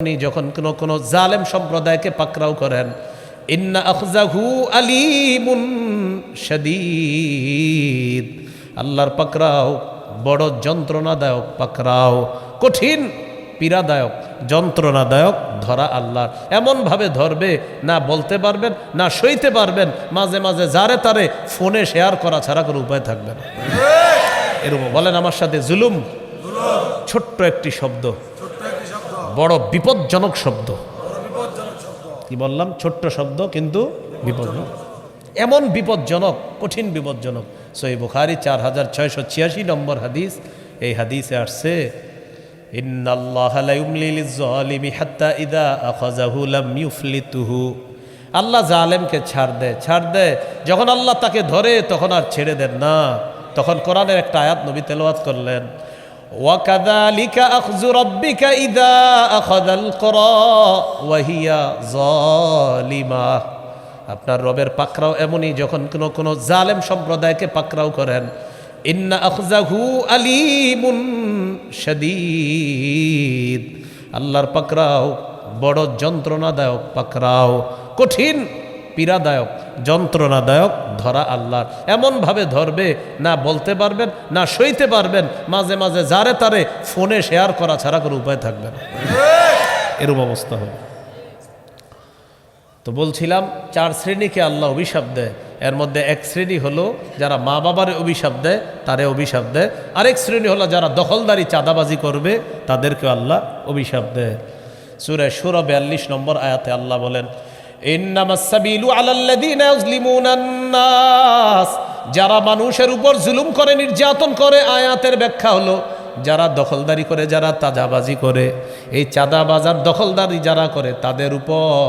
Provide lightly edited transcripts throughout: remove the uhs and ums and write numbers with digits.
যখন কোনো জালেম সম্প্রদায়কে পাকড়াও করেন, ইন্না আখযাহু আলীমুন শাদীদ, আল্লাহর পাকড়াও বড় যন্ত্রণাদায়ক পাকড়াও, কঠিন পীড়াদায়ক যন্ত্রণাদায়ক ধরা আল্লাহর। এমনভাবে ধরবে না বলতে পারবেন না সইতে পারবেন, মাঝে মাঝে যারে তারে ফোনে শেয়ার করা ছাড়া কোনো উপায় থাকবে না। এরকম বলেন আমার সাথে, জুলুম ছোট্ট একটি শব্দ, বড় বিপজ্জনক শব্দ। কি বললাম? ছোট্ট শব্দ কিন্তু বিপজ্জনক, এমন বিপজ্জনক, কঠিন বিপজ্জনক। সহিহ বুখারী 4686 নম্বর হাদিস। এই হাদিসে আসছে, ইন্নাল্লাহা লা ইউমলি লিয-যালিমি হাত্তা ইযা আখাযাহু লাম ইউফলিতুহু। আল্লাহ জালেমকে ছাড় দেয়, যখন আল্লাহ তাকে ধরে তখন আর ছেড়ে দেন না। তখন কোরআনের একটা আয়াত নবী তেলাওয়াত করলেন, ওয়াকাযালিকা আখযু রাব্বিকা ইযা আখাযাল কুরা ওয়া হিয়া যালিমা। আপনার রবের পাকড়াও এমনই, যখন কোনো জালেম সম্প্রদায়কে পাকড়াও করেন, ইন্না আখযাহু আলীমুন শাদীদ, আল্লাহর পাকড়াও বড় যন্ত্রণাদায়ক পাকড়াও, কঠিন পীড়াদায়ক যন্ত্রণাদায়ক ধরা আল্লাহর। এমনভাবে ধরবে না বলতে পারবেন না সইতে পারবেন, মাঝে মাঝে যারে তারে ফোনে শেয়ার করা ছাড়া কোনো উপায় থাকবে না। এরকম অবস্থা হবে। তো বলছিলাম 4 শ্রেণীকে আল্লাহ অভিশাপ দেয়। এর মধ্যে এক শ্রেণী হলো যারা মা বাবার অভিশাপ দেয়, তারে অভিশাপ দেয়। আরেক শ্রেণী হলো যারা দখলদারি চাঁদাবাজি করবে, তাদেরকে আল্লাহ অভিশাপ দেয়। সূরা শুরা 42 নম্বর আয়াতে আল্লাহ বলেন, ইন্নামাস সাবিলু আলাল্লাযীনা ইউযলিমুনান নাস, যারা মানুষের উপর জুলুম করে, নির্যাতন করে। আয়াতের ব্যাখ্যা হলো যারা দখলদারি করে, যারা চাঁদাবাজি করে। এই চাঁদাবাজার দখলদারি যারা করে তাদের উপর,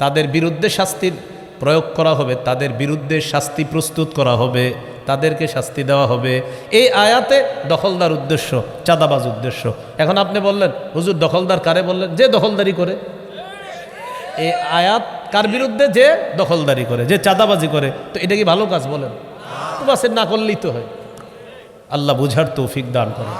তাদের বিরুদ্ধে শাস্তির প্রয়োগ করা হবে, তাদের বিরুদ্ধে শাস্তি প্রস্তুত করা হবে, তাদেরকে শাস্তি দেওয়া হবে। এই আয়াতে দখলদার উদ্দেশ্য, চাঁদাবাজ উদ্দেশ্য। এখন আপনি বললেন, হুজুর দখলদার কারে বললেন? যে দখলদারি করে। এই আয়াত কার বিরুদ্ধে? যে দখলদারি করে, যে চাঁদাবাজি করে। তো এটা কি ভালো কাজ? বলেন, বাসের না করলেই তো হয়। আল্লাহ বুঝার তৌফিক দান করেন।